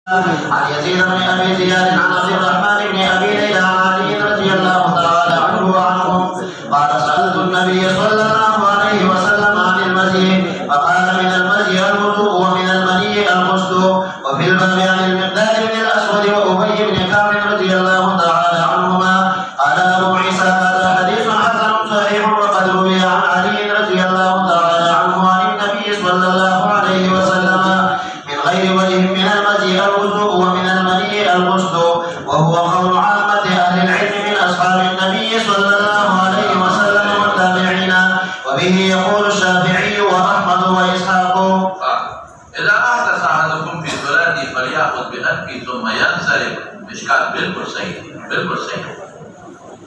عن يزيد بن ابي زياد عن عبد الرحمن بن ابي ليلى عن علي رضي الله تعالى عنه وعنهم قال سالت النبي صلى الله عليه وسلم عن المزي فقال من المزي الوضوء ومن المني الغسل. وفي الباب عن المقداد بن الاسود وابي بن كعب رضي الله تعالى عنهما قال ابو عيسى هذا حديث حسن صحيح وقد روي عن علي رضي الله تعالى عنه عن النبي صلى الله عليه وسلم من غير وجه من المزي الوضوء ومن المني الغسل، وهو قول عامة أهل العلم من أصحاب النبي صلى الله عليه وسلم والتابعين، وبه يقول الشافعي وأحمد وإسحاق. إذا أحدث أحدكم في صلاته فليأخذ بأنفه ثم ينصرف. مشكات بالکل صحیح، بالکل صحیح.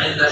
عند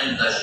عند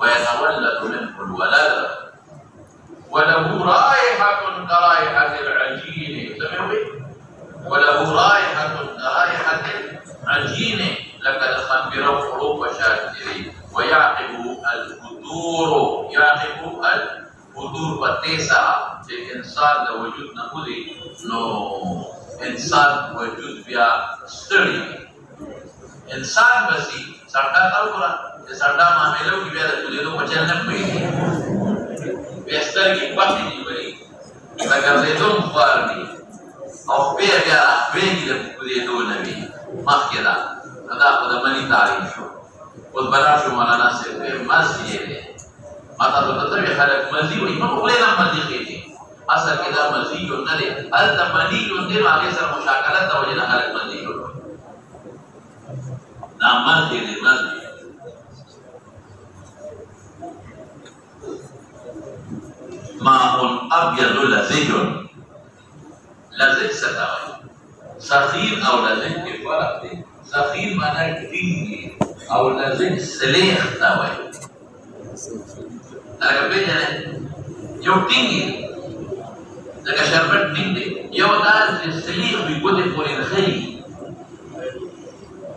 ويتولد منه الولد وله رائحة كرائحة العجين سمعوا وله رائحة كرائحة العجين لقد خنبروا حروف وشاكرين ويعقب الفتور بتيسا الانسان لو وجود نقولي نو انسان وجود بیا ستړي انسان بسي ساډا تاورا ساډا معاملو کې بیا د دې په چل نه پېږي بهستر کې پاتې نیولې دا ګرځېدون خوارني او بیا ویګي د دې دوه نوي مخکې دا خو د منی تعریف شو اوس بنا شو مولانا صاحب مزي دی ماته د تطبیق خلک مزي وي نو خو نه مزي کېږي اصل کې دا مزي یو نه دی التمنی یو دی نو هغه سره مشاکلت د وجه نه خلک مزي یو دا مزي دی مزي ماء ابيض لزج لزج ستاوي سخير او لزج کې فرق دی سخير معنی ټینګي او لزج سلیخ تا وای هغه به نه یو ټینګي دا شربت ټینګي یو دا سلیخ وي ګوتې پورې نخري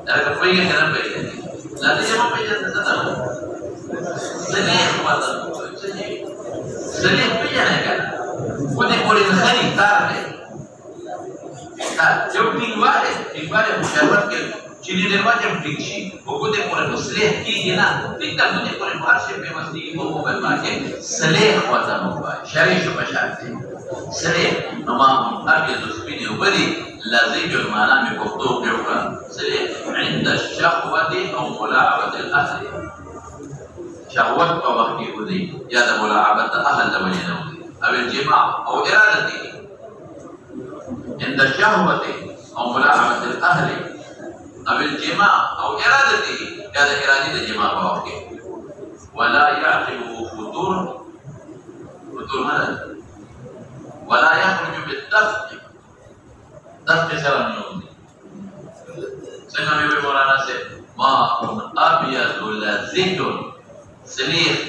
هغه په یوه نه به لزج یو په دې څه تا سلیخ ماته سلیخ په یوه نه ګوتې پورې نخري کار دی یو ټینګواله مشربت کې چې دې دروازه ټینګ شي وګورئ په مسلې کې نه دغه دغه په فارسی په مسلې په موبایل باندې سلیح وته موبایل شری شو بشارتي سلیح نو ما هغه د سپینې وبدي لازم معنا مې پښتو کې وکړه سلیح عند الشهوه او ملاعبه الاهل شهوت په وخت کې ودی یا د ملاعبه اهل د وجنه او الجماع او ارادته عند الشهوة أو ملاعبة الأهل أو الجماع أو إرادته هذا إرادة الجماع بوقته ولا يعقبه فتور ماذا؟ ولا يخرج بالدفق دفق سلام يوم سنة مولانا سے ماء أبيض لذيذ سليخ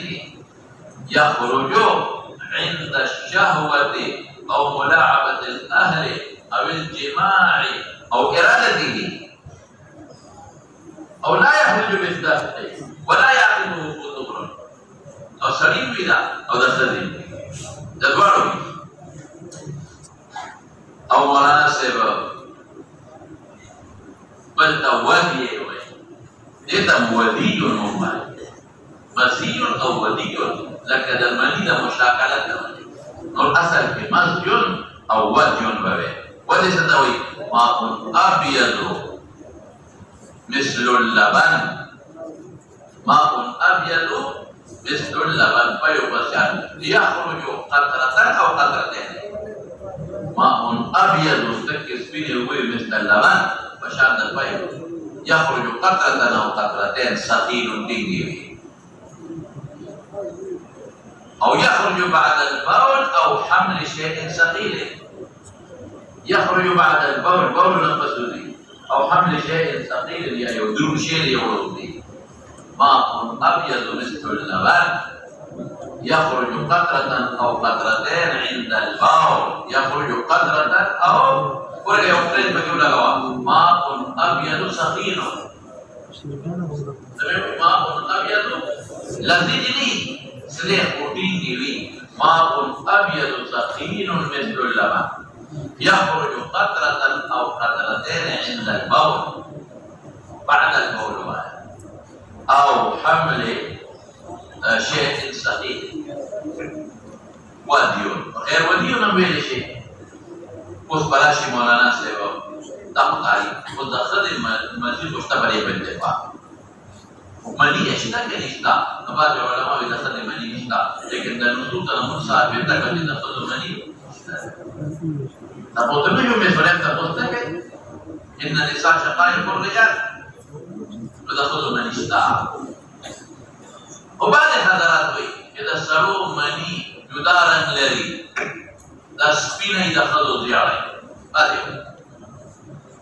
يخرج عند الشهوة أو ملاعبة الأهل أو الجماع أو إرادته أو لا يخرج بالدفع ولا يعقبه فطور أو سليم بلا أو دسليم تدوارو أو مناسب بل تودي إذا ودي نوما مزي أو ودي لكن المني ده مشاكلة نور اصل کې مسجون او وجون به ودې ستوي ماء ابيض مثل اللبن ماء ابيض مثل اللبن فيبشر يخرج قطرة او قطرتين ماء ابيض مستكر سبيل وي مثل اللبن بشار الفيض يخرج قطرة او قطرتين ثقيل تيجي أو يخرج بعد البول أو حمل شيء ثقيل يخرج بعد البول بول نفسه أو حمل شيء ثقيل يدرو شيء يولد ماء أبيض مثل اللبن يخرج قطرة أو قطرتين عند البول يخرج قطرة أو كل يوم ماء أبيض سخين ماء أبيض لذيذ سلیح پروٹین کی بھی ماء ابيض سخين مثل اللبن يخرج قطرة او قطرتين عند البول بعد البول او حمل شيء ثقيل وديون غير وديون ویل شي اوس بلاشي مولانا صاحب تقطعي مدخل المسجد مشتبه بالاتفاق منی اشتا که نشتا بعض علماء دخل منی نشتا لیکن در نصوص نمون ثابت ده که دخل منی تبوتو جو میں سنیم تبوتو که ان نساء شقائق الرجال دخل منی نشتا و بعد حضرات وی که در سرو منی جدا رنگ لري در سپینه دخل زیاره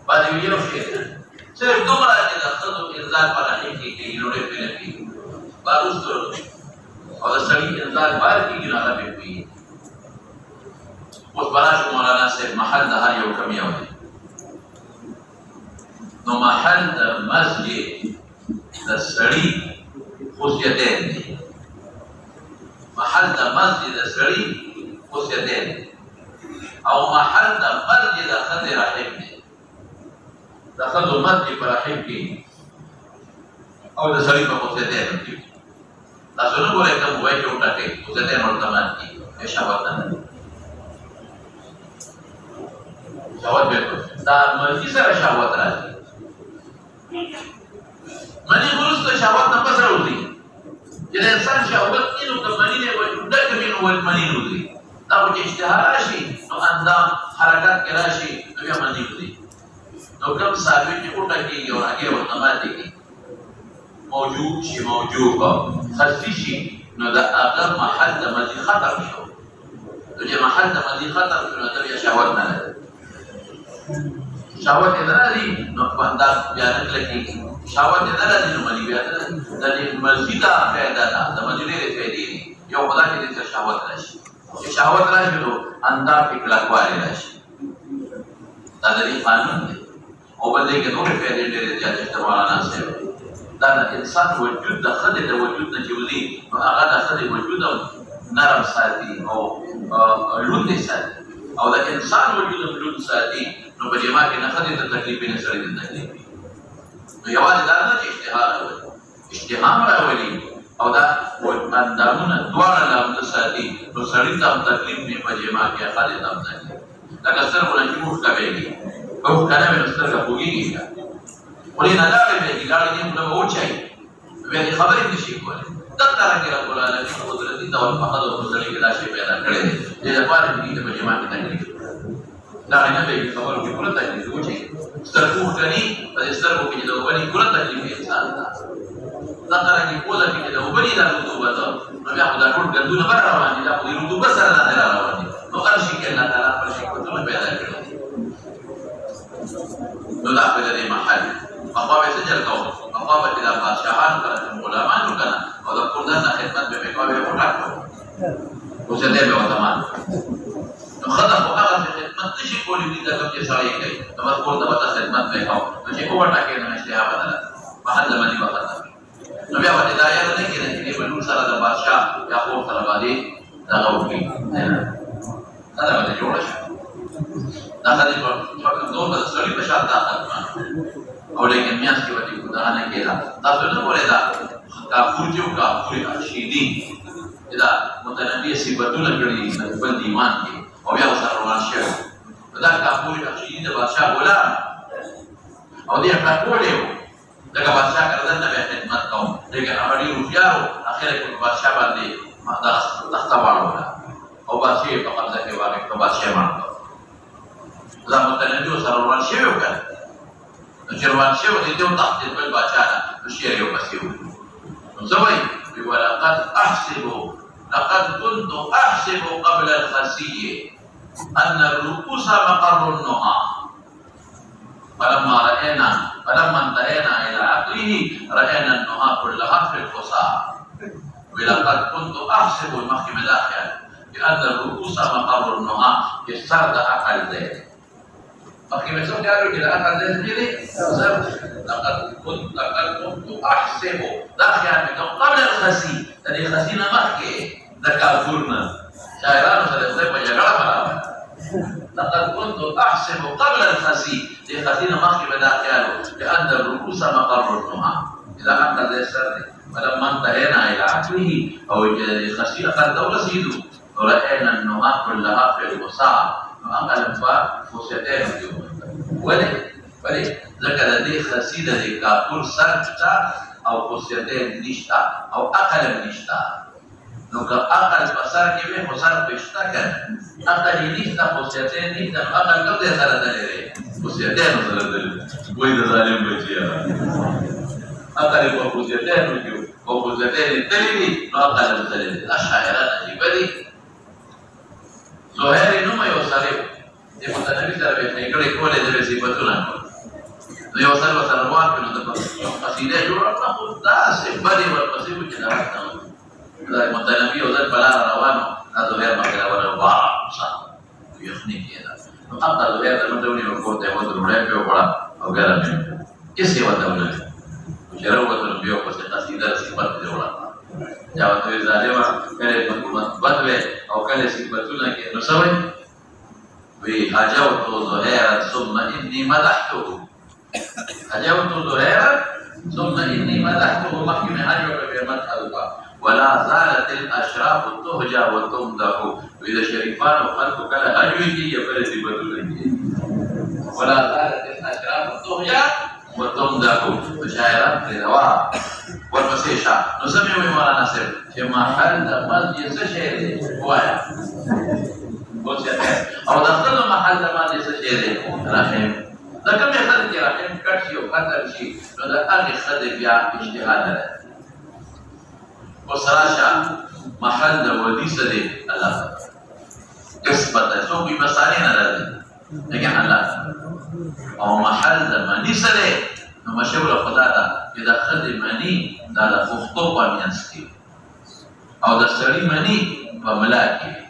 بعد یو شیط صرف دومره چې د ښځو انزال په راهي کې کېږي لوړې پرې نه کېږي باروستو او د سړي انزال بار کېږي نو هغه پرې پوهېږي اوس به راشو مولانا صاحب محل د هر یو کم یو دی نو محل د مسجد د سړي خصوصیتین دي. محل د مسجد د سړي خصوصیتین او محل د مسجد د ښځې رحم دی. د ښځو مسجد په رحم کې او د سړي په خصوصیتینو کې تاسو نه ګورئ که موبایل کې وټاکئ خصوصیتین ورته مات کي شهوت نه لري. شهوت بالکل دا منفي سره شهوت راځي. مني وروسته شهوت نه پس راوځي. چې د انسان شهوت وي نو که مني دی ډکه وي نو مني وځي. دا خو چې اشتها راشي نو اندام حرکت کې راشي نو بیا مني وځي. نو کوم ثابت چې وټاکېږي او هغې ورته ماتې کړي موجود شي موجود خصي شي نو د هغه محل د مضي ختم شو. نو چې محل د مضي ختم شو نو ته بیا شهوت نه لري. شهوت یې نه لري نو بنده بیا نه کلکېږي. شهوت یې نه لري نو مني بیا نه لري. د دې مضي دا فایده ده. د مضي ډېرې فایدې دي. یو خو دا چې دې ته شهوت راشي. چې شهوت راشي نو اندام کې کلکوالی راشي. دا د دې قانون دی. او بل دې کې نورې فایدې ډېرې زیاتې شته مولانا صاحب. دا د انسان وجود د ښځې د وجود نه چې وځي نو هغه د ښځې وجود نرم ساتي او لوندې ساتي او د انسان وجود لوند ساتي. نو په جما کې نه ښځې ته تکلیف نه سړي ته تکلیف وي. نو یوازې دا نه چې اشتها راولي اشتها هم راولي او دا اندامونه دواړه لامده ساتي نو سړي ته هم تکلیف وي په جما کې ښځې ته هم تکلیف. لکه سترګو نه چې اوښکه بهېږي اوښکه نه وي نو سترګه خوږېږي خولې نه لاړې بهېږي لاړې دې خوله به وچایي بیا دې خبرې نه شي کولی. دغه رنګې رب العالمین قدرتي ډول په ښځو په سړي کې دا شی پیدا کړی دی. دې لپاره چې دې ته په جما کې تکلیف لاړې نه بهېږي خبرو کې پوره تکلیف وچایي. سترګو اوښکه په دې سترګو کې چې د اوبه پوره تکلیف انسان ته. دغه رنګې پوزه کې چې د اوبه دا رطوبت نو بیا خو دا ټول ګندونه بر روان دي. دا خو د رطوبت سره لاندې را روان دي. نو هر شي کې الله تعالی خپل حکمتونه پیدا کړي دي. نو دا په دې محل پخوا به څه چل کوو. پخوا به چې دا بادشاهانو که نه غلامانو که نه او د کور دننه خدمت به مې کوه به یې وټاکو اوسېدی به ورته مات. نو ښځه خو هغسې خدمت نه شي کولی دي ته کوم چې سړی کوي. نو بس کور ته به ته خدمت به یې کوو نو چې ووټاکې نو اشتها بدله محل د مني به ختم وي. نو بیا به دا یاد نه کېده چې دې به لور سره د بادشاه یا خور سره به دې دغه وکړي. ښځه به دې جوړه شي. دا ښځې په نور به د سړي په شان دا ختمه او لیکن میاشت کې به دې دغه نه کېده. تاسو نه ګورئ دا کافور چې و کافور راشدین چې دا متنبي صفتونه کړي دي د خپل ایمان کې او بیا ورسره روان شوي. دا کافور راشدین د بادشاه غلام او دې ټاکلی و ځکه بادشاه که دننه به یې خدمت کوم لیکن هغه ډېر هوښیار و. اخر یې په بادشاه باندې دغه تخته واړوله او بادشاه یې په قبضه کې واخېست او بادشاه یې مړ کړ. دا متنبي ورسره روان شوي و که نه نو چې روان شوي و دې وتښتېد بل بادشاه نه نو شعر یې ورپسې وویل. نو څه وایي ولقد كنت أحسب قبل الخسي أن الرؤوس مقر النهى فلما انتهينا إلى عقله رأينا النهى كلها في الخصاء. ولقد كنت أحسب المخي مداخل بأن الرؤوس مقر النهى يسترد عقل ذلك. مخي مسوك قالوا كده عقل ذلك لقد كنت أحسب داخل قبل الخسي. تدي خسينا مخي ذكاء شاعران سلسلة بجغرة مرابا. لقد كنت أحسب قبل الخسي لخسينا مخي بداخله بأن الرؤوس مقر النهى إذا عقل ذي السر. فلما انتهينا إلى عقله أو خسينا قد دولة سيدو ورأينا النهى كلها في الوساع وأقل فوسيتين ولي ذكر دي خسيدة دي كافور سرچتا او خصوصیتین نشتا او عقل نشتا. نو که عقل په سر کې وي خو سر په شته که عقل یې نشته خصوصیتین نشته نو عقل کوم ځای سره تللی دی؟ خصوصیتینو سره تللی وایي د ظالم بچیه عقل یې په خصوصیتینو کې و په خصوصیتین یې تللی دي نو عقل هم تللی دی. دا شاعران عجیبه دي. زهیر نومه یو سړی و د متنبي سره به یې ښېګړې کولې د به صفتونه کول نو یو سر ورسره روان کړو د قصیده جوړه کړه خو داسې بدې ورپسې وو چې د حق نه وو. دا متنبي یو ځل په لاره روان و دا زهیر مخکې راوله واه یخني کېده نو هلته زهیر د منډه ونیو کور ته یې ودرو ډوډۍ پرې وخوړه او ګرم یې وکړه. کسی وطن نوی چرا وطن بیو پس قصیده صفت جوڑا یا وطن ظالمہ کله مثبت وی او کله صفتونه کې نو سوي وی حجوت ظهيرا ثم اني مدحته حجوت ظهيرا ثم اني مدحته مخي من حجوت بمدحه ولا زالت الاشراف تهجى وتمدح واذا شريفان وخلق كلا هجوتي يفرد بدلني ولا زالت الاشراف تهجى وتمدح وشاعرات روا والمسيشة نسمي مولانا ناصر في محل مسجد شعر هواية او دخل محل مسجد شعر رحم دا کوم خلک رحم کړي او ختم شي نو دا هغه خدای بیا اجتهاد لري وسراشه محل د ودي سره الله کسبته څو په مسالې نه راځي لیکن الله او محل د منی سره نو مشوره خدا دا چې د خدای منی دا د خفتو په میانس کې او د سړی منی په ملا کې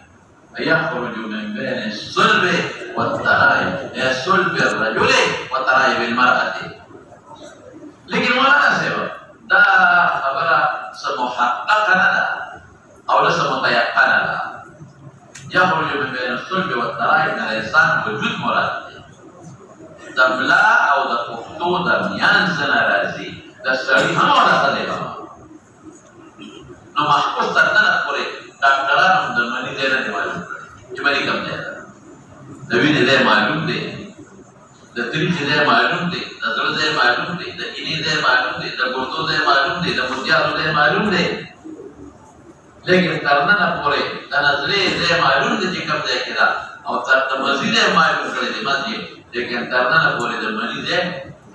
يخرج من بين الصلب والترائب يا صلب الرجل وترائب المرأة لكن مولانا سيبا دا خبره سمحققه ندا او لسه متيقنه ده يخرج من بين الصلب والترائب من الانسان وجود مراد دا بلا او دا خفتو دا میانس نه راځي دا سړی هم ولا خدای نو محفوظ تر نه پورې ډاکټرانو د منی ځای نه معلوم کړي چې منی کوم ځای ده د وینې ځای معلوم دی د تریخ ځای معلوم دی د زړه ځای معلوم دی د اینې ځای معلوم دی د ګردو ځای معلوم دی د مجاهدو ځای معلوم دی لیکن تر نه پورې د نظرې ځای معلوم دی چې کوم ځای کې ده او تر مزید معلوم کړي دی باندې لیکن تر نه پورې د منی ځای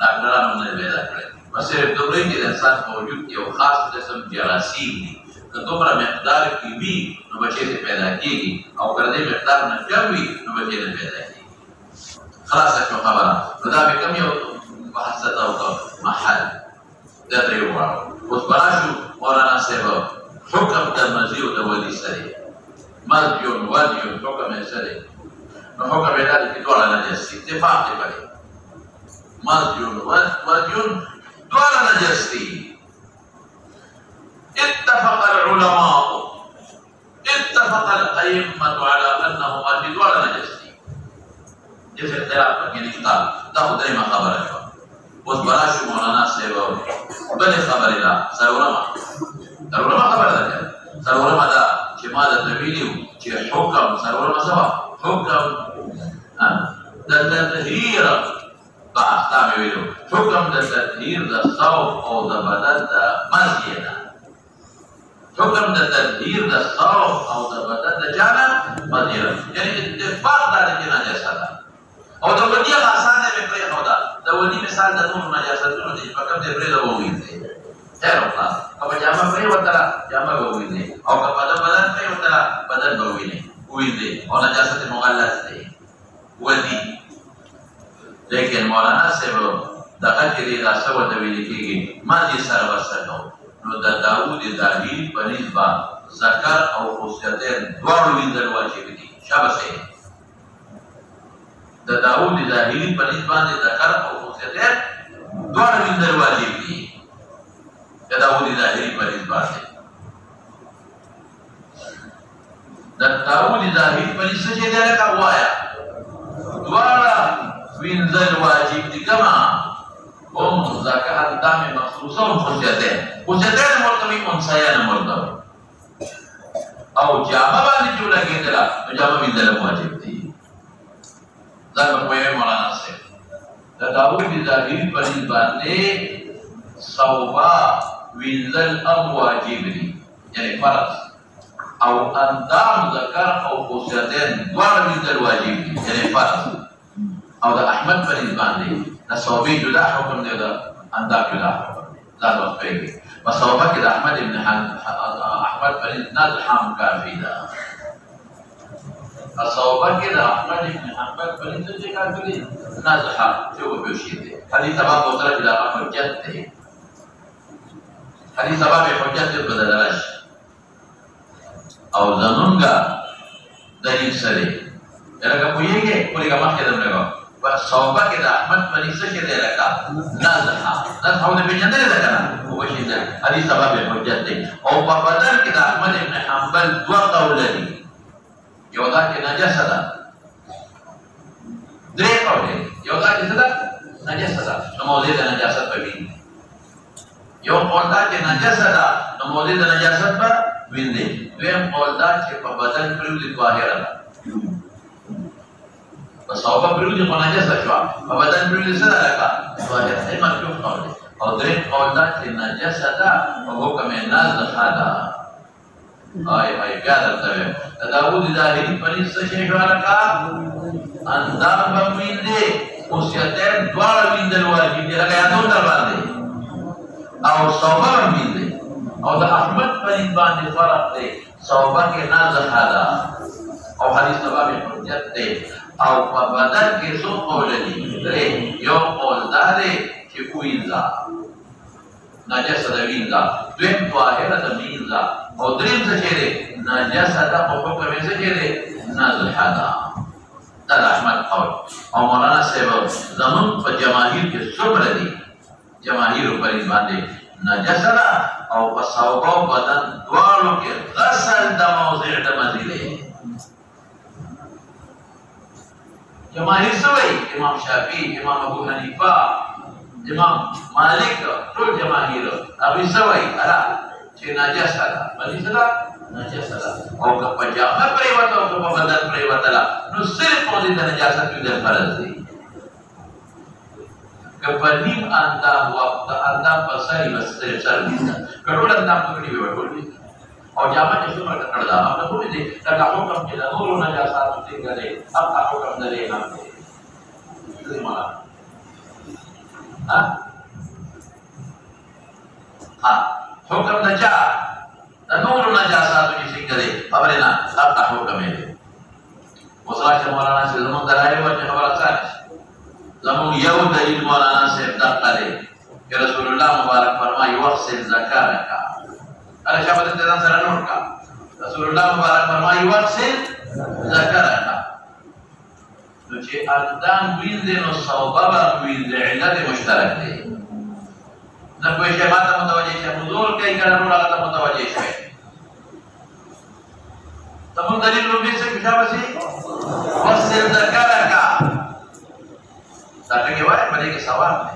ډاکټرانو نه پیدا کړي بس صرف دومره کې د انسان موجود یو خاص قسم جراثیم دي که دومره مقدار کې وي نو بچی ته پیدا کېږي او که دې مقدار نه کم وي نو بچی نه پیدا کېږي خلاصه شو خبره نو دا به کوم یو بحث او محل دا درې وواړو اوس به راشو مولانا صاحب حکم د مزي او د ولي سره مزي او ولي حکم یې سره نو حکم یې دا چې دواړه نجس دي اتفاق دی پرې مزي او ولي دواړه نجس دي اتفق الأئمة على أنهما في دوار نجستي جس اختلاف پکې نشته دا خو درېمه خبره شوه اوس به راشو مولانا صاحب بلې خبرې ده څلورمه خبره ده څلورمه دا چې ما درته ویلي وو چې حکم څلورمه څه وه حکم د تطهیر په احکام یې ویلي وو حکم د تطهیر د ثوب او د بدن د مزي ده حکم د تطهیر د ثوب او د بدن د جامه مدیره یعنی اتفاق دا چې نجاسه ده او د ودی غاسانه به پرې خو ده د ودی مثال د نور نجاستونو دي په کوم دې پرې دا وویل دي خیر الله او جامه پرې وته جامه وویل دي او په بدن پرې وته بدن وویل دي او نجاست مغلظ دي ودی لیکن مولانا صاحب دغه کې دا څه وته ویل کېږي ما دې سره ورسره نو د داوود ظاهري په نسبت ذکر او خصوصیتین دواړو وینځل واجب دي شابه د داوود ظاهري په نسبت ذکر او خصوصیتین دواړو وینځل واجب دي د داوود ظاهري په نسبت د داوود ظاهري په نسبت چې دا وایا دواړه وینځل واجب دي کما هم ذکر دام مخصوصه و خصوصیتین مرتبی انسایان مرتبی او جامه باندې جو لګېدله نو جامه وینځل واجب دي دا په کومه مولانا صاحب د داوود ظاهري په نسبت باندې صوبا وینځل ام واجب دي یعنی فرض او اندام ذکر او خصوصیتین دواړه وینځل واجب دي یعنی فرض او د احمد په نسبت باندې د صوبې جدا حکم دی د اندام جدا حکم دی دا د پیږي وصوبه کې د احمد ابن احمد فرید نازل حام کافی ده الصوبه کې د احمد ابن احمد فرید چې کافی دي نازل حام جو به شي دي حدیث باب او تر د حجت دی حدیث باب حجت بدلش او زنونګه دلیل سره لکه پویږي پوری کا مخکې دمره صوبه كده احمد بن سكر لك نزحه نزحه بجندل لك وبشيد هذه سبب الحجه او بدل كده احمد بن حنبل وقولني يوضع نجاسه دري قولي يوضع كده نجاسه نموذج نجاسه بين يوم قولتا چې نجاسه ده نو مولد نجاست به ویندې دویم قولتا چې په بدن پرېوځي ظاهره ده په صوبه پرېوځي خو نجاسه شوه په بدن پرېوځي څه ده لکه ظاهره دی مکروه قول دی او دریم قولتا چې نجاسه ده په حکم یې نازخه ده بیا درته وایم د داود ظاهري په نس څه شی شو لکه اندام به ویندې خصوصیتین دواړه ویندل واجب دي لکه یادون در باندې او صوبه باندې او د احمد په باندې فرق دی صوبه کې نازخه ده او حدیث سبب حجت دی او په بدل کې څو قول دي یو قول دا دی چې وینځه نجاسه ده وینځه دویم طاهره ده وینځه او دریم څه چې دی نجاسه ده په حکم یې څه چې دی نازخه ده دا د احمد قول او مولانا صاحب زمون په جماهیر کې څومره دي جماهیر پر باندې نجاسه ده او په صوبه بدن دواړو کې غسل د موضع د مزیله جماهیر سوی امام شافعی امام ابو حنیفه امام مالک ټول جماهیر ابي سوی الا چې نجاسه ده باندې ده نجاسه ده او که په جامه پرې وته او په بدن پرې وته نو صرف په دې نجاسه کې د فرض دي کپنیم اندام وقت اندام پسای وسته چل دي کټول اندام پکړي وي ټول دي او جامه چې څومره کړه دا نو ټول دي دا حکم کې دا نور نجاسات دي غلې اب حکم درې هم دي مولا حکم نجا دا نور نجاسات دي څنګه دي خبره نه اب حکم یې وصلاح مولانا سے زمون درایو چې خبره څه زمون یو دلیل مولانا صاحب دقه دی کہ رسول الله مبارک فرمایي وغسل ذکرک اره شابه دې ځان سره نوٹ کا رسول الله مبارک فرمایي وغسل ذکرک نو چې اندام وینځي نو صوبه وینځي علت مشترک دی نه کوئی شی ماته متوجه شي حضور کوي کنه نور هغه متوجه شي زمون دلیل نو دې څه شابه سي وغسل ذکرک tapi kewai pada ke sawah,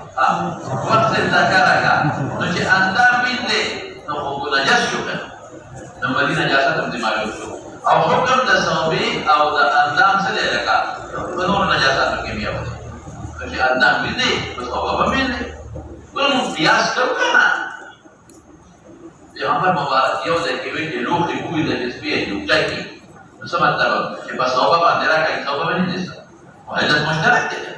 waktu zakaraga, nanti anda binte, nak hukum najas juga, nampak najas itu mesti malu. Awak hukum dah sahabi, awak dah anda saja dekat, penuh najas itu kimia betul. Nanti anda binte, terus awak binte, belum bias kerana. Yang apa membalas dia udah kewai dia luh dibuat dari sepian juga ini, sama tahu. Lepas awak bandera kain awak binte, wajah masyarakat dia.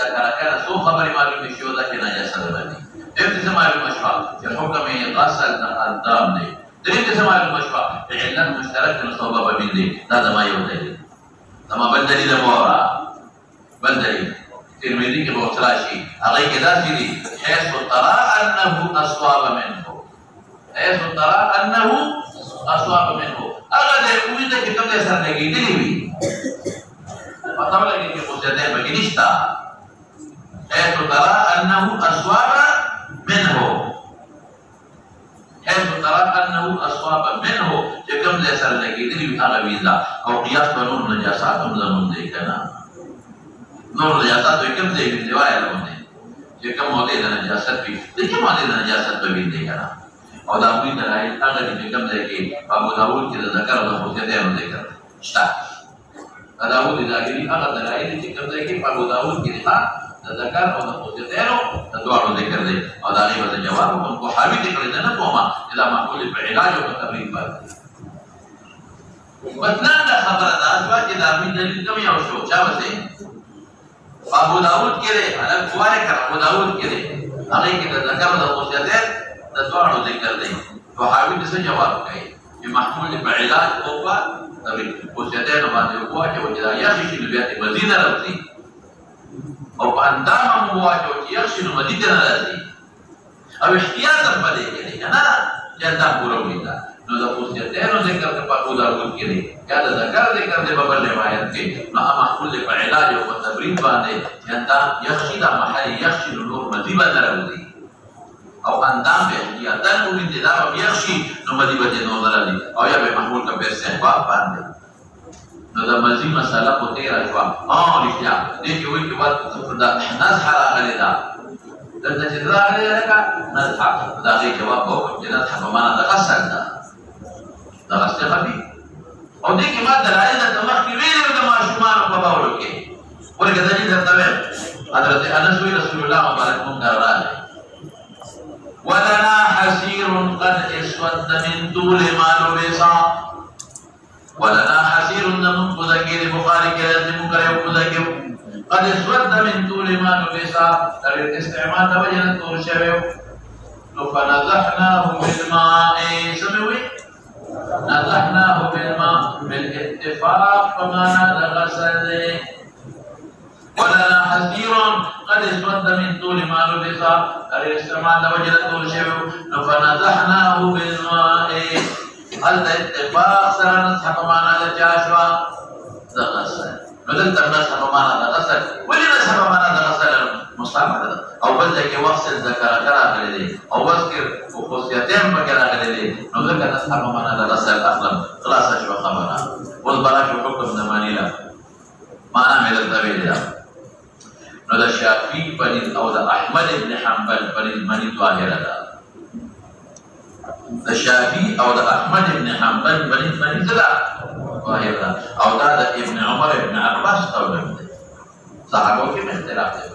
ذکر کړه سو خبر معلومه شو دا کې نجاسه ده دې څه معلومه شو چې حکم یې غسل د اندام دی دې څه معلومه شو چې علت مشترک نو سبب باندې دا د ما یو دی دا ما بل دلیل مورا بل دلیل ترمذی کې بہت راشي هغه کې دا دي حيث ترى انه اصواب منه حيث ترى انه اصواب منه هغه دې کومه چې کوم ځای سره لګېدلی وي پتہ لګي چې په ځای باندې نشتا حيث ترى انه اصواب منه حيث ترى انه اصواب منه چې کوم ځای سره لګېدلی وي هغه ویلا او قیاس په نور نجاسات هم زمون دی کنه نور نجاسات تو کوم ځای کې دیوای لونه چې کوم هغه د نجاست وي د کوم هغه د نجاست په ویني کنه او دا وی نه راځي هغه د کوم ځای کې ابو داود کې د ذکر او د حجته ذکر شته دا و دي ځای هغه د راځي چې کوم ځای کې ابو داود کې د ذکر او د حجته د دوه ذکر دی او دا غي د جواب کو حاوی دې کړی نه کومه اذا معقول په علاج او تقریب باندې مطلب دا خبره ده چې دا وی دلیل کوم یو شو چا وځي ابو داود کې لري انا کواره کړ ابو داود کې لري هغه کې د ذکر د حجته د دوه ذکر دی او حاوی دې جواب کوي چې محمول په علاج او په حجته باندې کوه چې وجدا یا شي د بیا مزید راځي او په اندام هم واچو چې یخشي نو مدي ته نه راځي او احتیاط هم پدې کې دی کنه چې اندام پوره ولیدا نو د خصوصیتونو ذکر په پاکو دارو کې دی یا د ذکر ذکر دی په بل روایت کې نو محمول په علاج او په تبرید باندې چې اندام یخشي د محل یخشي نور مدي باندې راوځي او اندام به احتیاط هم ولیدا دا به یخشي نو مدي باندې نو راځي او یا به محمول په استحباب باندې نو دا مزي مساله په تیر راځوا رښتیا دې کې وایي چې دا نزح راغلی دا دلته چې راغلی لکه نزح دا غي جواب وو چې نزح په معنا د غسل ده دا غسل خفي او دې کې ما دلایل د مخ کې ویلو د ماشومان په باور کې ورګه دې درته وې حضرت انس رسول الله مبارک مون راغلی ولنا حسير قد اسود من طول ما لبسا ولنا حسير نمون قذكير بخاري كرازم كريو قذكيو قد اسود من طول ما لبسا تر الاستعمال توجنا طول شويو فنزحناه بالماء سموي نزحناه بالماء بالاتفاق فمانا لغسل ولنا حسير قد اسود من طول ما لبسا تر الاستعمال توجنا طول شويو فنزحناه بالماء هل د اتفاق سره نصح په معنا د چاشوا د غسل نو دلته نصح په معنا د غسل ولې نصح په معنا د غسل مستعمل ده او بل ځکه وغسل ذکر راغلی دی او وذکر خصوصیتین پکې راغلی دی نو ځکه نصح په معنا د غسل اصلا خلاص شو خبره اوس بلا شو حکم د معنی لا معنا مې دلته ویل نو د شافعي پنځ او د احمد ابن حنبل پنځ معنی ظاهره ده د شافعي او د احمد ابن حنبل بني ځلا ظاهره او دا د ابن عمر ابن عباس قول دی صحابو کې اختلاف دی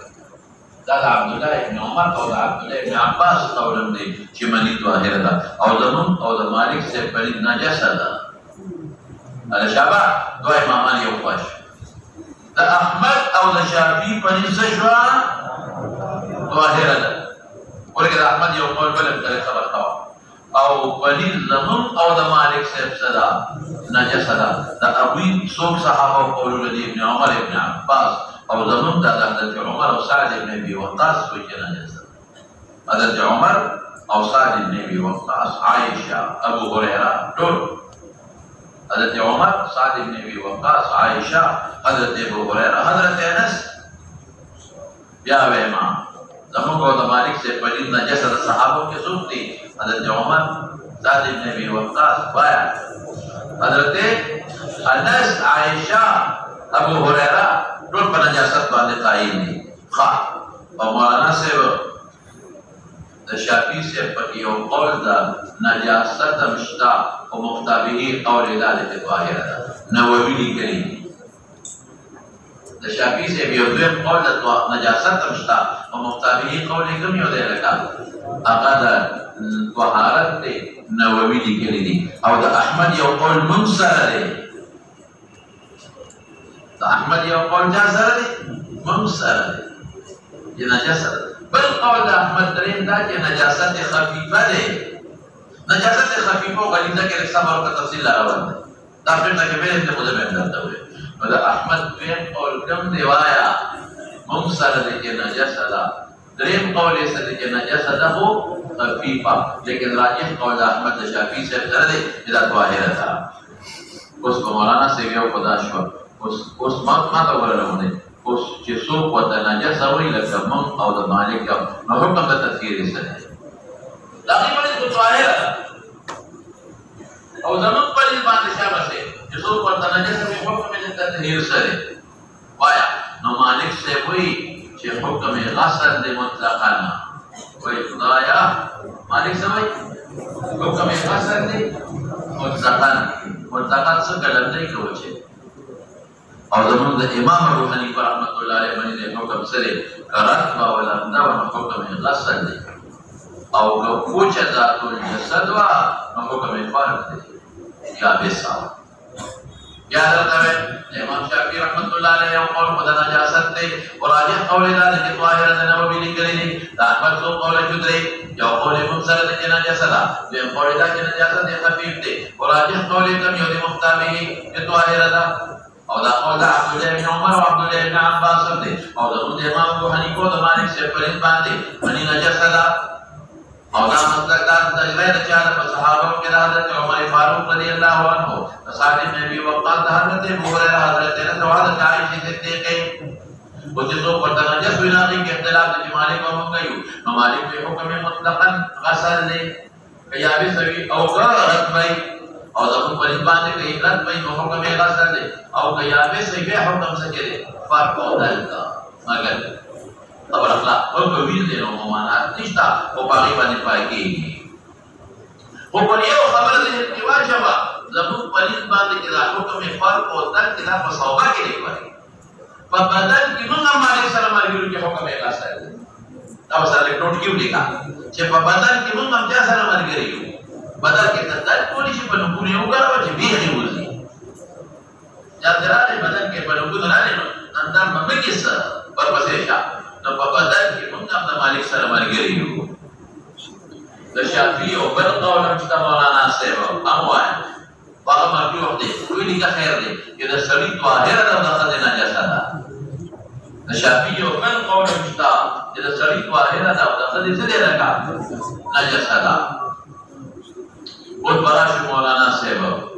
دا د عبد الله ابن عمر او د عبد الله ابن عباس قول دی چې منی ظاهره ده او زمون او د مالک سے بني نجاسه ده ال شابه دوه امامان یو خوښ د احمد او د شافعي بني سجوا ظاهره ده ورګه احمد یو قول بل طریقه ورکاوه او بني زمون او د مالک صاحب صدا نجاسه ده د ابوی څوک صحابه قولونه دي ابن عمر ابن عباس او زمون د حضرت عمر او سعد ابن ابي وقاص کوي نجاسه حضرت عمر او سعد ابن ابي وقاص عائشه ابو هريره ټول حضرت عمر سعد ابن ابي وقاص عائشه حضرت ابو هريره حضرت انس بیا وېما زمون کو د مالک سے بني نجاسه د صحابه کې څوک دي حضرت عمر سعد ابن ابي وقاص بایا حضرت انس عائشہ ابو هريره ټول په نجاست باندې قائم دي ښه او مولانا صاحب د شافعي صاحب په یو قول دا نجاست مشتا او مختابه قول ذلك ظاهره ده نووي لیکلي د شافعي صاحب یو دویم قول د نجاست مشتا او مختابه قول کوم یو دی لکه هغه د طهارت دی نووي لیکلي دي او د احمد یو قول منصر دی د احمد یو قول جا سره دی منصر دی نجاست بل قول د احمد دریم دا چې نجاست خفیفه دی نجاست خفیفه او غلیظه کې صبر او تفصیل راوړل دا په دې کې به ته خو دې درته وي نو د احمد دریم قول کوم دی وایا منصر دی چې نجاست ده دریم قول یې څه دی چې نجاست ده هو خفیفه لیکن راجح قول احمد شافعي سے سره دی دا ظاهره ده اوس مولانا سے یو خدا شو اوس ما ته ورلونه اوس چې څوک وته نجاست وي لکه من او د مالک نو حکم د تفسیر یې سره دا غیبه د ظاهره او زمون په دې باندې شابه سي چې څوک وته نجاست وي حکم د تطهیر سره وایا نو مالک سے وي چې حکم غسل د مطلقاً وای خدایا مالک سمای حکم غسل دی مطلقاً څه کلم دی کوچه او زمون د امام ابو حنیفه رحمۃ اللہ علیہ باندې حکم سره قرات با ولا دا حکم غسل دی او کوچه ذات الجسد وا حکم فرق دی یا بیسا یا درته امام شافعی رحمۃ اللہ علیہ قول خدا نجاست دی اور راجح قول دا چې ظاهر د نبوی لیکلی دی دا احمد څو قول جدری یو قول منصر د نجاست دا د قول دا چې نجاست دی خفیف دی اور راجح قول کم یو د مختابه د ظاهر دا او دا قول دا عبدالله بن عمر و عبدالله بن عباس دے او دا خود امام ابو حنیفہ و دا مالک سے فرید باندے منی نجس دا او دا مسلک دا تجربہ دا چاہتا پر صحابہ کے حضرت عمر فاروق رضی اللہ عنہ صاحب میں بھی وقت دا حضرت مغرر حضرت نسوہ دا عائشہ سے دیکھے وجزو پر نجس بناقی کے اختلاف دا مالک و مکیو ممالک کے حکم مطلقا غسل لے قیابی سوی او غرط بھائی او دخل پرید باندے کہ اقرد بھائی نو حکم غسل لے او قیابی سوی حکم سکرے فرق او دلتا مگر خبر اخلاق اور کویل دے نو ممانات نشتا او باقی باندے پائے گی او پر یہ خبر دے اتوا جوا زمون پرید باندے کہ حکم فرق او دلتا لا فصوبہ کے لئے پڑے فبدل کی منگا مالک سلام علیہ کے حکم غسل لے اب سر ایک نوٹ کیوں لکھا چھے پا بدل کی منگا کیا سلام علیہ گئی بدل کے تدل کولی چھے پا نکولی ہوگا رہا چھے بیخی ہوزی جب دراتے بدل کے پا نکود نالے نندر ممکی سر پر پسیشا نو پا بدل کی منگا اپنا مالک سلام علیہ گئی ہو دشافی او بالقول امشتا مولانا سیبا اموائن باقا مرکی وقت دے کوئی لکھا خیر دے کہ دا شریط واحر دا دخل دینا جیسا دا الشافعي ومن قول المشتاق إذا سريت واحدة أو دخل سدي لك نجس هذا قل براش مولانا سيبا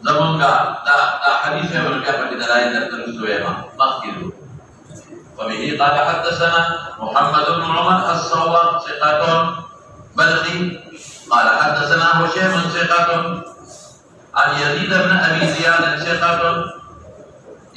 زمانك دا حديث من كافة دلائل الترسوية مخكذو وبه قال حدثنا محمد بن عمر الصواب ثقة بلخي قال حدثنا هشام ثقة عن يزيد بن أبي زياد ثقة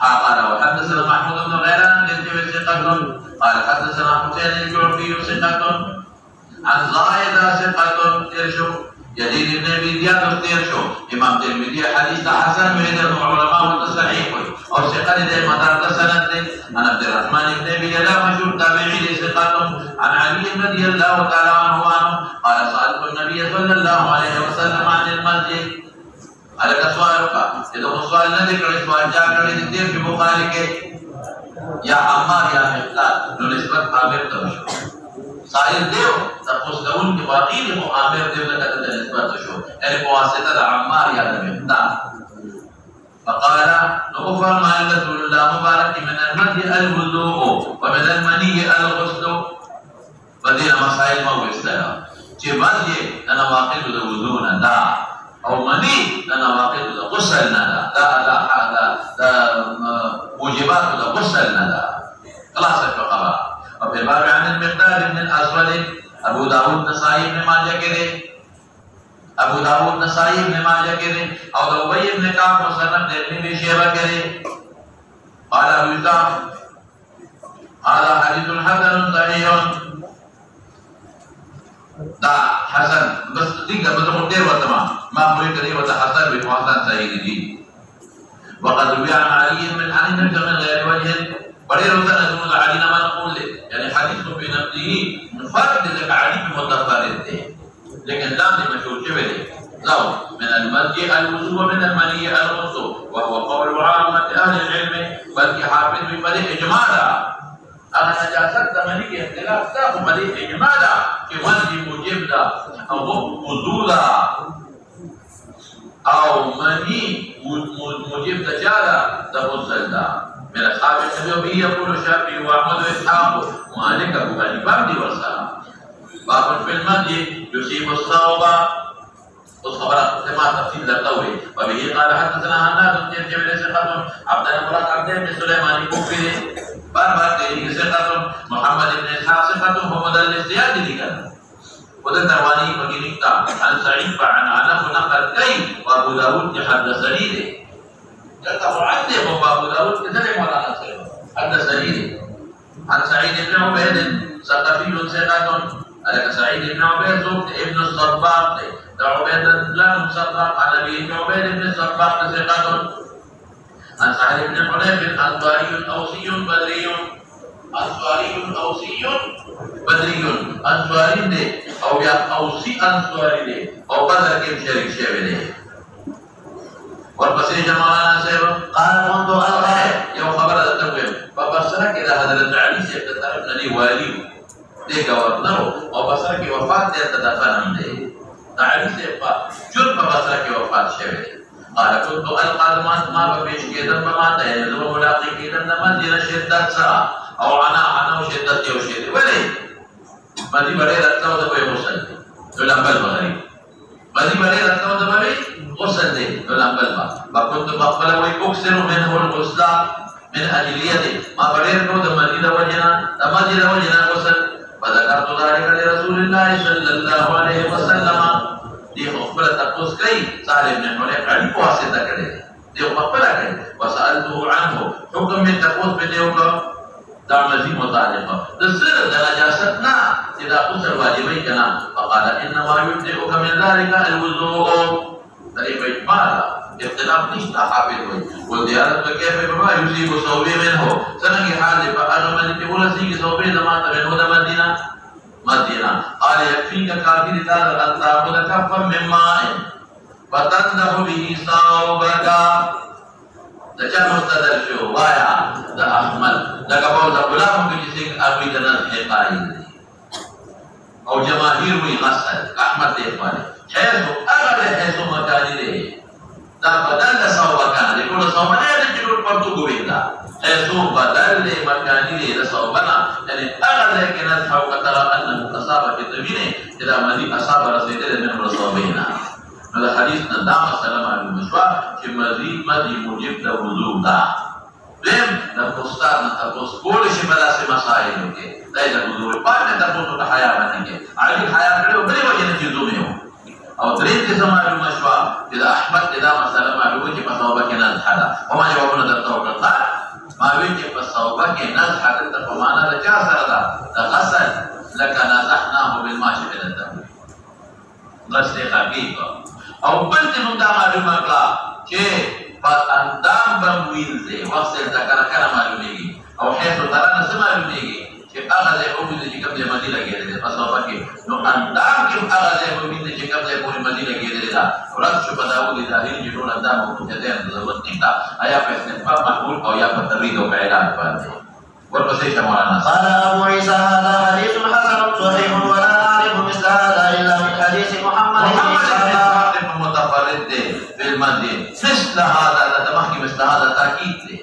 قال وحدثنا محمود بن غيلان الذي ثقة قال حدثنا حسين الجعفي ثقة عن زائدة ثقة ترشو يزيد بن ابي زياد ترشو امام ترمذي حديث حسن من العلماء والتصحيح اور ثقة دے مدار سند عن عبد الرحمن بن ابي ليلى مشهور تابعي ثقة عن علي رضي الله تعالى عنه قال سألت النبي صلى الله عليه وسلم عن المسجد على سؤالك إذا سؤال الذي كان سؤال جاء كان يدير في بخاري کے یا عمار یا مقداد نو نسبت عامر تمشو سائل دیو تقوس دون کی واقعی کو عامر دیو لکتا نسبت شو یعنی بواسطة عمار یا مقداد فقال نغفر ما رسول الله مبارك من المسجد الوضوء ومن المني الغسل بدينا مسائل ما بيستاهل چې باندې انا واقع د وضو نه دا او منی انا واقع د غسل نه دا موجبات د غسل نه دا خلاص الخبر او په باب عن المقدار بن الاسود ابو داود نسائی ابن ماجه کې دي ابو داود نسائی ابن ماجه کې دي او د ابي ابن كعب مسند ابن شيبه کې دي قال ابو يوسف هذا حديث حسن صحيح دا حسن بس tiga betul dia وتمام ما boleh dari وتا حسن بحسن صحيح دي وقد روي عن علي من علي بن غير وجه بڑے روزہ نزول علی نما نقول لے یعنی حدیث کو بے نفسی منفرد لے علی بھی متفرد تھے لیکن لام نے مشہور چھوے لے لو من المسجد الوضوء ومن المني الغسل وهو قول عامة اهل العلم بلکہ حافظ بھی بڑے اجماع اگر نجاست زمانی کے اختلاف تھا وہ بڑے اجماع کہ وجہ موجب دا او وضو دا او منی موجب دا جادا دا غسل دا من أصحاب النبي يقول الشافعي وأحمد وإسحاق ومالك أبو حنيفة دي والسلام باب في المسجد يصيب الصوب والخبرات كما تفصيل للقوي وبه قال حدثنا هناد بن جبل ثقة عبد الله عبد بن سليمان الكوفي باب ثقة محمد بن إسحاق ثقة ومدلس زياد ذكر وذا ترواني بقي عن سعيد فعن عنه نقل كي وأبو داود حدثني كتب عندي أبو داود كذلك مولانا سعيد حدثني عن سعيد بن عبيد ثقفي ثقة على سعيد بن عبيد ابن الصباح عبيد الله الصباح عن أبي بن عبيد بن الصباح ثقة عن سعيد بن حنيف أنصاري أوسي بدري أنصاري أوسي بدري أنصاري ده أو يا أوسي أنصاري ده أو بدر كم شريك شبه والبصير جماعنا سيبا قال منذ الغاية يوم خبر التقويم فبصرك إلى حضرت علي کې والی دی گورنر او بصره کې وفات دی ته دفن هم دی تعریف یې په جون په بصره کې وفات شوی دی قال كنت القى ما بپیش کېدم په ما ته زه به ملاقات کېدم د مدینه شدت سره او انا شدت یو شی دی ولې باندې باندې راځو د په غسل ولامبل بغري باندې باندې راځو د باندې غسل دی ولامبل با كنت بقبل وي اكثر منه الغسل من اجليته ما باندې نو د مدینه وجنا غسل فذكرت ذلك لرسول الله صلى الله عليه وسلم دي خپل تاسو کوي صالح بن حنيف علي په واسطه کړي دي خپل کړي وسالته عنه حکم من تاسو په دیو کو دا مزي مطالبه د سر د نجاست نه چې دا غسل واجبي کنا فقال انما يبدئك من ذلك الوضوء طريق اجمال اختلاف نشتا حافظ وي والديانة كيف بما يصيب صوبي منه سنجي حال فأنا ملك ولسيك صوبي زمان منه دا مدينة قال يكفيك كافر دار أن تأخذ كفا من ماء فتنده به صوبك دا چا مستدر شو وایا دا احمد دا کبول دا غلام کی جسے ابھی جنت ہے قائل او جماهیر وی غسل احمد دے پارے حیث اگر حیث مکانی دے دا بدل دا صوبکان دے کول صوبنا دے جنور پرتو گویندا حیث بدل دے مکانی دے دا صوبنا یعنی اگر دے کہ نزحو قطر انه اصابہ کی تبینے جدا مدی اصابہ رسیدے دے من رسوبینا دا حدیث نه دا مسله معلومه شوه چې مزي موجب د وضو ده دیم د استاد نه تاسو کولی شي په داسې مسایلو کې دا د وضو په اړه تاسو ته حیا باندې کې علي حیا کړو بلې وجه نه چې دومره او درې کې معلومه شوه چې د احمد دا مسله معلومه چې په توبه کې نه ده او ما جوابونه درته وکړل ما وی چې په توبه کې نه ده د په معنا د چا سره ده د غسل لکه نزحناه بالماء شبه غسل حقیقه او بل ته نو دا معلومه کړه چې په اندام باندې وینځي وخت ذکر کړه معلومیږي او حیث ترى نه معلومیږي چې هغه ځای او دې چې کوم ځای باندې لګیدل په صفه کې نو اندام کې هغه ځای او دې چې کوم ځای باندې لګیدل دا ورته شو په داوود ظاهري چې ټول اندام او دې ته ضرورت نشته آیا په استنباط محمول او یا په ترید او اعلان باندې ورپسې شمالنا قال ابو عيسى هذا حديث حسن صحيح ولا نعرف مثل هذا الا من حديث محمد متفرد دے بالمدين مثل هذا لتمحكي مثل هذا تأكيد دے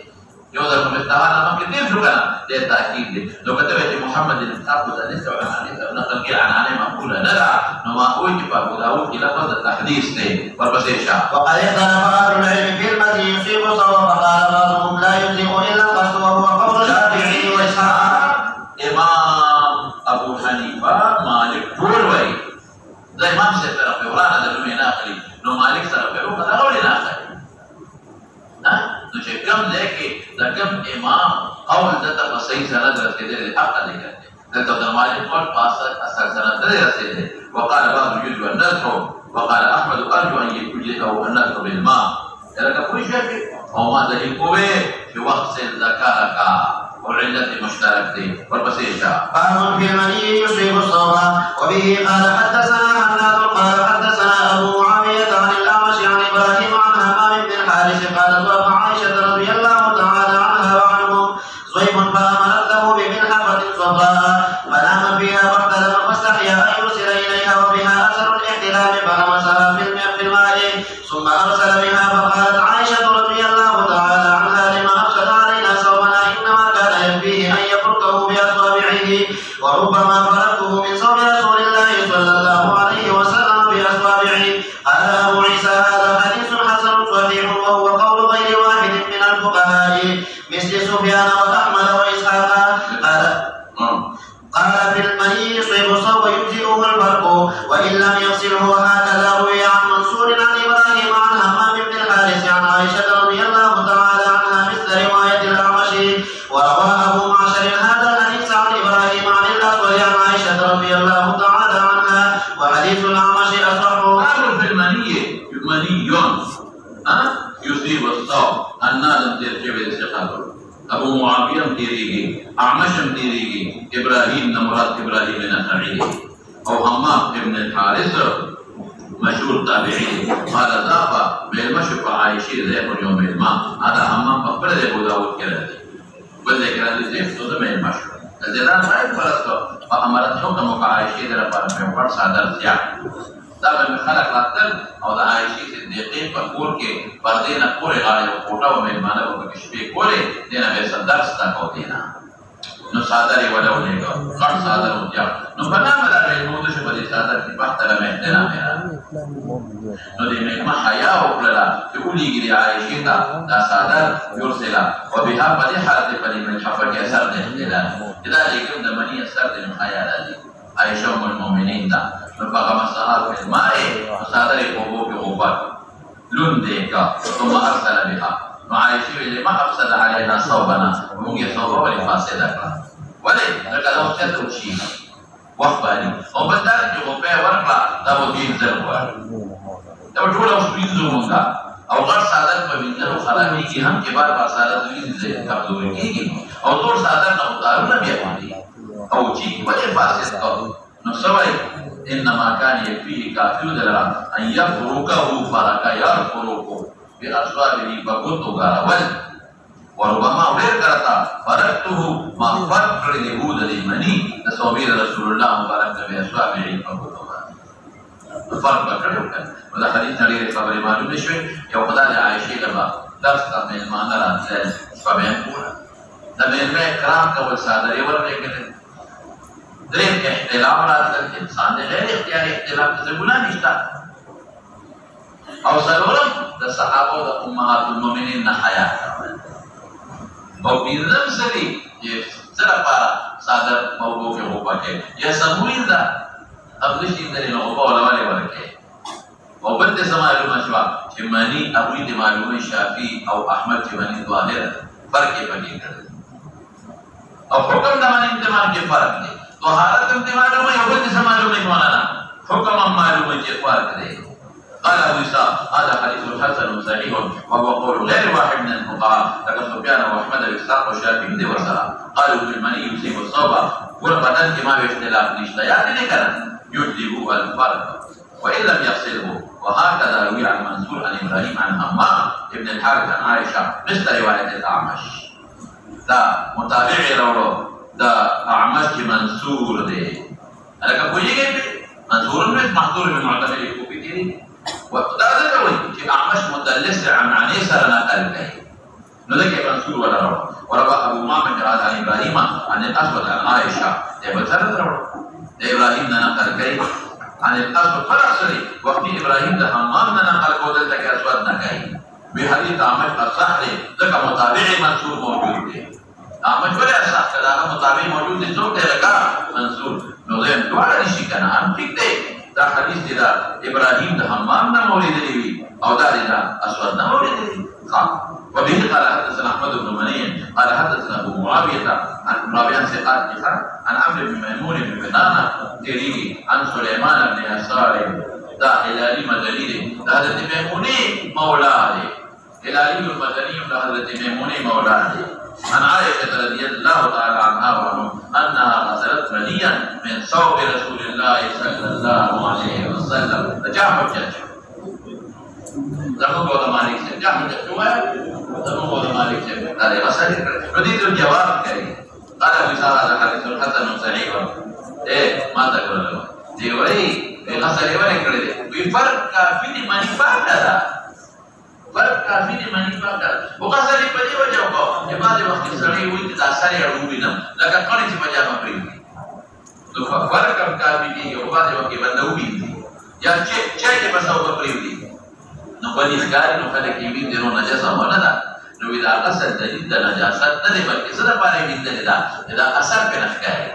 يوضع مثل هذا ممكن دين شو كان دي تأكيد دي لو كتبت محمد الأبو ذلك عن عليه نقل كي عن عليه مقولة ندع نما أوجب أبو داود إلى فضل التحديث دي والبسيشة وقد اختلف أهل العلم في المدي يصيب صواب فقال بعضهم لا يجزئ إلا القصد وهو قول الشافعي وإسحاق إمام أبو حنيفة مالك بوروي زي امام سے طرف ورانا د نوې ناخلي نو مالک سره په وکړه دا ولې ناخلي ها نو چې کوم ځکه دا کوم امام قول دته په صحیح سره درته حق دی دلته د مالک قول پاسه اثر سره درته وقال بعض يجوز النذر وقال احمد ارجو ان يجوز او النذر بالماء لکه کوئی شی او ما دلیل کوی چې وخت سے ذکر کا وعلة مشترك دي والبسيشة باب في المني يصيب الصوم وبه قال حدثنا حناد قال حدثنا ابو معاوية عن الاعمش عن ابراهيم عن همام بن الحارث قال ضرب عائشة رضي الله تعالى عنها وعنهم صيب فامرت له بملحفة صفراء فنام فيها واحتلم فاستحيا ان يرسل اليها وبها اثر الاحتلام فغمسها في الماء ثم ارسل بها فقالت عائشة رضي الله تعالى عنها لما افسد علينا صومنا انما كان يكفيه ان يفركه باصابعه وربما فركه من صوم رسول الله صلى الله عليه وسلم باصابعه. قال ابو عيسى هذا حديث حسن صحيح وهو قول غير واحد من الفقهاء مثل سفيان واحمد واسحاق. قال في المني يصيب الصوم يجزئه الفرق وان لم يغسله. هكذا روي عن منصور عن ابراهيم عن همام بن الحارث عن عائشه رضي الله تعالى عنها مثل روايه الاعمش. وروى ابو معشر هذا الحديث عن ابراهيم عن الاسود عن عائشه رضي الله تعالى عنها وحديث الاعمش اصح. قالوا في المني يصيب الصوم النادم ترجع الاستقامه ابو معاويه تيريگي اعمش تيريگي ابراهيم نمرات ابراهيم النخعي او همام ابن الحارث مشهور تابعي قال ذاق بالمشي عائشه ذاك يوم الماء هذا همام بقبل ابو داود كده بل ذكر هذا زيف تو ده المشي زیدان باید فرض کو و امرت حکم و عائشہ در پر پیغمبر صادر زیاد دا به خلق راتل او د عائشہ صدیقہ په کور کې پردې نه پورې غاړه او کوټه او میلمانه په کې شپې کولې دینه به صدر ستا کو دینا نو صادر ولو نه غړ صادر وځه نو په نامه راځي نو د شپې صادر کې په احترام احترام نو دې مې ما حیا او کړلا چې ولېږي عائشہ دا صادر يرسلا وبها بدي حالت په دې مې حفر کې اثر نه اختلاف اذا لیکن د منی اثر د حیا راځي عائشہ ام المؤمنین دا فقام الصحابة في الماء وصادر القبوب غبار لندك ثم أرسل بها وعائشة اللي ما أفسد علينا صوبنا ومجي صوبه ولفاسدك ولي لك لو شدوا شيء وحباني وبدأت غبار ورقلا دابو دين زرقوار دابو جولا وسبين زرمونك او غر صادر فبنزل وخلاميكي هم كبار بار صادر دوين زي كبدوركيكي او دور صادر نغطارون بيقواني او شيء ولي فاسدك نصوي إنما كان يكفيه كافي دلرا أن يفرقه فرق يرفرقه بأصحابه بقوته غراول وربما غير كرتا فرقته ما فرق اليهود لمني تصوير رسول الله مبارك بأصحابه بقوته الفرق بكره كان وده حديث نريد خبر معلوم شوي يوم قضاء عائشة لما درس من المعنى الأنزال فبين قولا ده من كرام كول سادري ورقه دریم اختلاف راځي انسان د غیر اختیاري اختلاف څخه ګناه نشته او څلورم د صحابه د امهات المؤمنین نه حیا او پنځم سری چې صرفه صادر موضوع کې وپکې یا سموي دا ابلشي درې نو په ولولې ورکه او بل څه معلومه شو چې معنی ابو دې معلومه شافعي او احمد چې معنی ظاهر فرق یې پکې کړ او حکم د معنی انتمام کې فرق دی طهارت معلومه یو بل څه معلومه مولانا حکم معلومه چې فرق دی قال ابو اسحاق هذا حديث حسن صحيح وهو قول غير واحد من الفقهاء لك سفيان واحمد واسحاق والشافعي دي وسلام قالوا بالمني يصيب الصوبه والبدن كما باختلاف نشتا يعني نكرا يجلب الفرق وان لم يغسله وهكذا روي عن منصور عن ابراهيم عن همام ابن الحارث عن عائشه مثل روايه الاعمش دا متابع لورو دا اعمش کی منصور دے الکه کویږي منصور میں محضور میں معتبر کو پیتی و دا دا وایي چې اعمش مدلس عن سره نقل کوي نو دا کې منصور ولا وروا ابو امامه عن ابراهيم عن الاسود عن عائشه ده بذر ابراهيم نه نقل کوي عن الاسود فرسري وقت ابراهيم ده همام نه نقل کول ته اسود نه کوي به حدیث اعمش اصح ده دا متابع منصور موجود دی احمد ولا صح کدا مطابق موجود دي څوک دی لکه منصور نو زم دواړه نشي کنه هم ټیک دی دا حدیث دی دا ابراهيم د حمام نه مولد دی او دا اسود نه مولد دی وبه قال حدثنا احمد بن مني قال حدثنا ابو معاويه عن معاويه ثقات عن عمرو بن ميمون بن بنانه تيري عن سليمان بن يسار دا هلالي مدني دا حضرت ميموني مولا دی هلالي المدني دا حضرت ميموني مولا دی عن عائشة رضي الله تعالى عنها وعنه أنها غسلت منيا من ثوب رسول الله صلى الله عليه وسلم جعفر جاء زمو بولا مالك سے جعفر جاء زمو بولا مالك سے قال غسل رديت الجواب كريم قال بسارة هذا حديث حسن صحيح ما تقول له دي وي غسل ولا كده بفرق كافي من فاكدا فرق کافی دی معنی پاکه وغسل په دې وجه کو چې بعد وخت سړی وي چې دا سړی اړوبي نه لکه کړي چې پجامه پرې نو فرق کافی دی یو بعد وخت باندې وبي یا چې په ساو پرې دی نو په دې ښکار نو خلک یې ویني نو نجاسه نه ده نو دا غسل دلیل د نجاست نه دی بلکې څه د پاره ویني دا اثر په نښکاري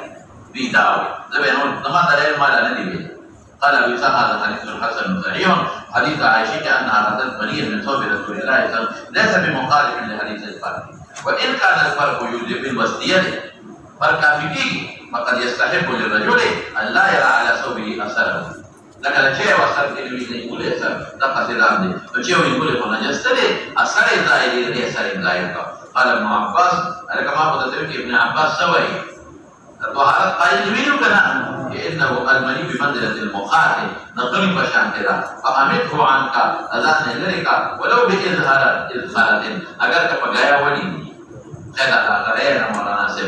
دی دا زه نو ما درې مال نه دی قال ابو اسحاق هذا حديث حسن صحيح حديث عائشه انها غسلت منيا من ثوب رسول الله صلى الله عليه وسلم ليس بمخالف لحديث الفرق وان كان الفرق يوجب الوسطيه فالكافي فقد يستحب للرجل ان لا يرى على ثوبه اثره لكن شيء وصل الى يقول اثر تقصد عبده وشيء يقول هنا يستدل اثر ظاهر الى اثر ظاهر قال ابن عباس كما قلت ابن عباس سوي الطهارة قائل منه كنا إنه المني بمنزلة المخاطب نقل بشان كذا فأمته عنك أذان لك ولو بإظهار أجر كفجايا ولي خير غير مولانا سيف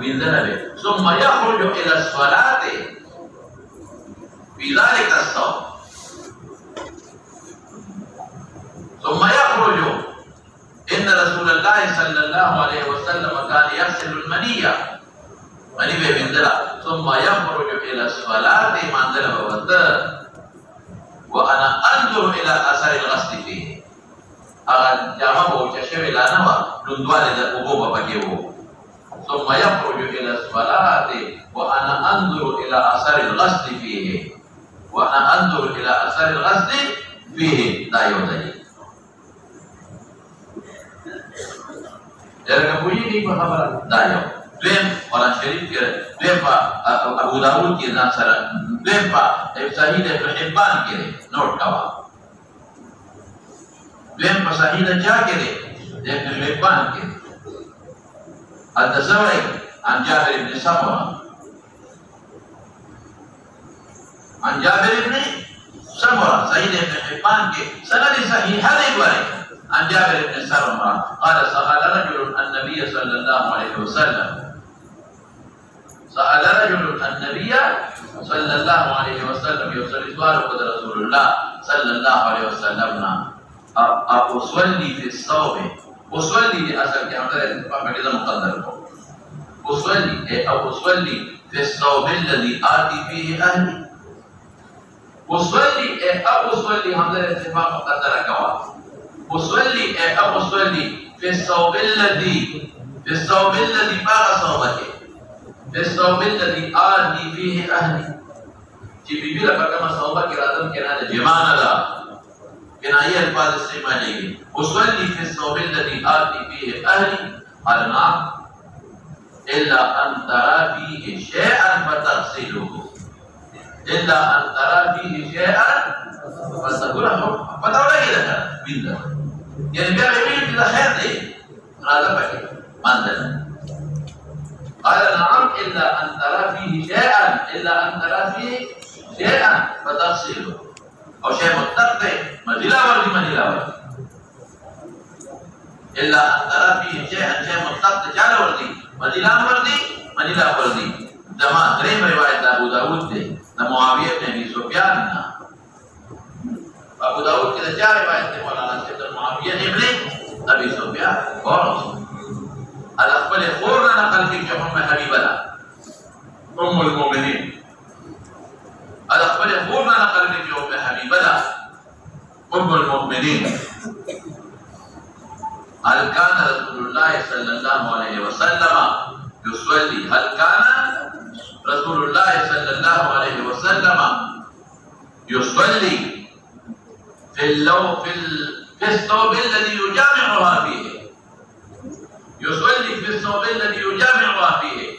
min dhahab thumma yakhruju ila as-salati fi dhalika as-sawm ثم يخرج إن رسول الله صلى الله عليه وسلم كان يغسل المنية مني بمنزلة ثم يخرج إلى الصلاة منزلة ووتر وأنا أنظر إلى أثر الغسل فيه أغن جامع وششف إلى نوى نندوال إلى أبوب بكيه ثم يخرج إلى الصلاة وأنا أنظر إلى أثر الغسل فيه وأنا أنظر إلى أثر الغسل فيه لا يوجد Jangan bunyi ni khabar daya. Dem orang syarif ke dem pa Abu Dawud ke nasara dem pa Sahih Ibn Hibban ke note kawa. Dem pa Sahih ja ke Ibn Hibban ke. At-Tasawwur an Jabir ibn Samurah. An Jabir ibn Samurah Sahih Ibn Hibban ke sanad sahih hadis baik. عن جابر بن سمرة قال سأل رجل النبي صلى الله عليه وسلم سأل رجل النبي صلى الله عليه وسلم يصلي سؤال قد رسول الله صلى الله عليه وسلم أصلي في الصوم أصلي لأسل كامل فمجد مقدر أصلي في الصوم الذي آتي فيه أهلي أصلي حمد الاتفاق مقدر كوا أصلي في الصوم الذي باغ صومته في الصوم الذي آتي فيه أهلي جبي بلا فكما صومه كراتم كنا جمعنا لا كنا هي الفاظ استعمالية أصلي في الصوم الذي آتي فيه أهلي قال نعم إلا أن ترى فيه شيئا فتغسله إلا أن ترى فيه شيئا فتقوله فتقوله إذا بالله يعني biar ini tidak khair deh, ada pakai mandan. قال نعم إلا أن ترى فيه شيئا فتغسله أو شيء متقطع مدلا ورد إلا أن ترى فيه شيء متقطع جالا ورد مدلا ورد جماعة غريب رواية أبو داود دeh معاوية بن أبي سفيان Abu Dawud kita cari riwayat Maulana Sayyidina Muawiyah ibn Abi Sufyan boros ada pada khurna nakal fi Umm Habibah Ummul Mu'minin ada pada khurna nakal fi Umm Habibah Ummul Mu'minin hal kana Rasulullah sallallahu alaihi wasallam yusalli hal kana Rasulullah sallallahu alaihi wasallam yusalli في الثوب الذي يجامعها فيه يصلي في الثوب الذي يجامعها فيه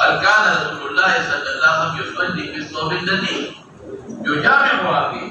هل كان رسول الله صلى الله عليه وسلم يصلي في الثوب الذي يجامعها فيه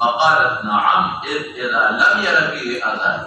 فقالت نعم اذا لم ير فيه اذان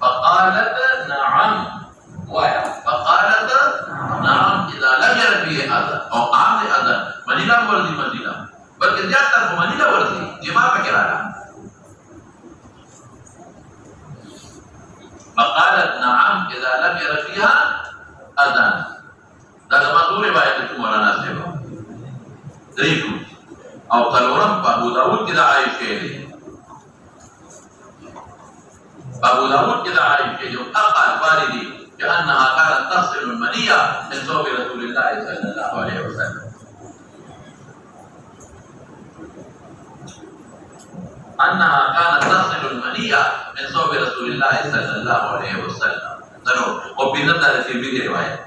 فقالت نعم فقالت نعم إذا لم ير فيه أذى أو عام أذى مدينة ورد مدينة بلکہ زیادہ تر مدینہ ورد جماع فکرانا فقالت نعم إذا لم ير فيها أذى هذا مطلوب رواية مولانا سيبا دريكو أو قالوا أبو داود كذا عايشة أبو داود كذا عايشة أقل والدي كأنها كانت تغسل المنية من ثوب رسول الله صلى الله عليه وسلم أنها كانت تصل المنية من صوب رسول الله صلى الله عليه وسلم. وبالنظر في الفيديو رواية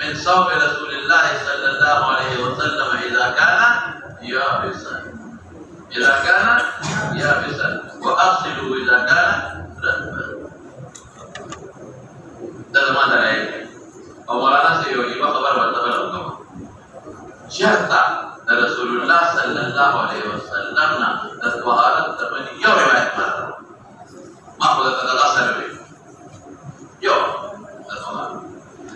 من صوب رسول الله صلى الله عليه وسلم إذا كان يابسا وأغسله إذا كان رطبا. ده زمان ده رأيه أو مولانا سيوي وخبر وتبلغ شرط رسول الله صلى الله عليه وسلم طهارة تمني يوم رواية ما قد تتغسل به يوم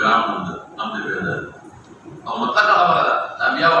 gram ambil beda au mutaka khabara nabiya wa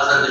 asal de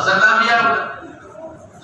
asal nabiya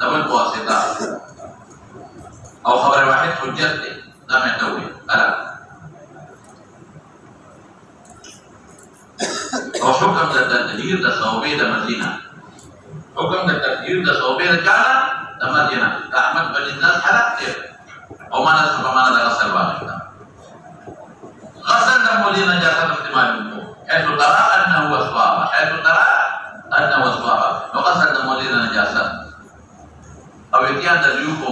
دبل واسطه او خبر واحد حجت ده محتوي الا او حكم التدهير ده صوبي ده مدينه حكم التدهير ده صوبي ده كان ده مدينه احمد بن الناس حلق او ما ناس بمعنى ده غسل واحد غسل ده مولينا جاء احتمال حيث ترى أنه أصواب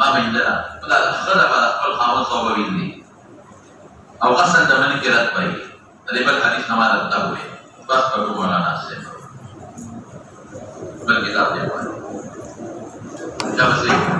ما بيندنا ولا خذ على أقل خامس أو بيندي أو غسل دمن كرات باي تريبل حديث نمار التابوي بس بقول ولا ناس بالكتاب ده جاب سي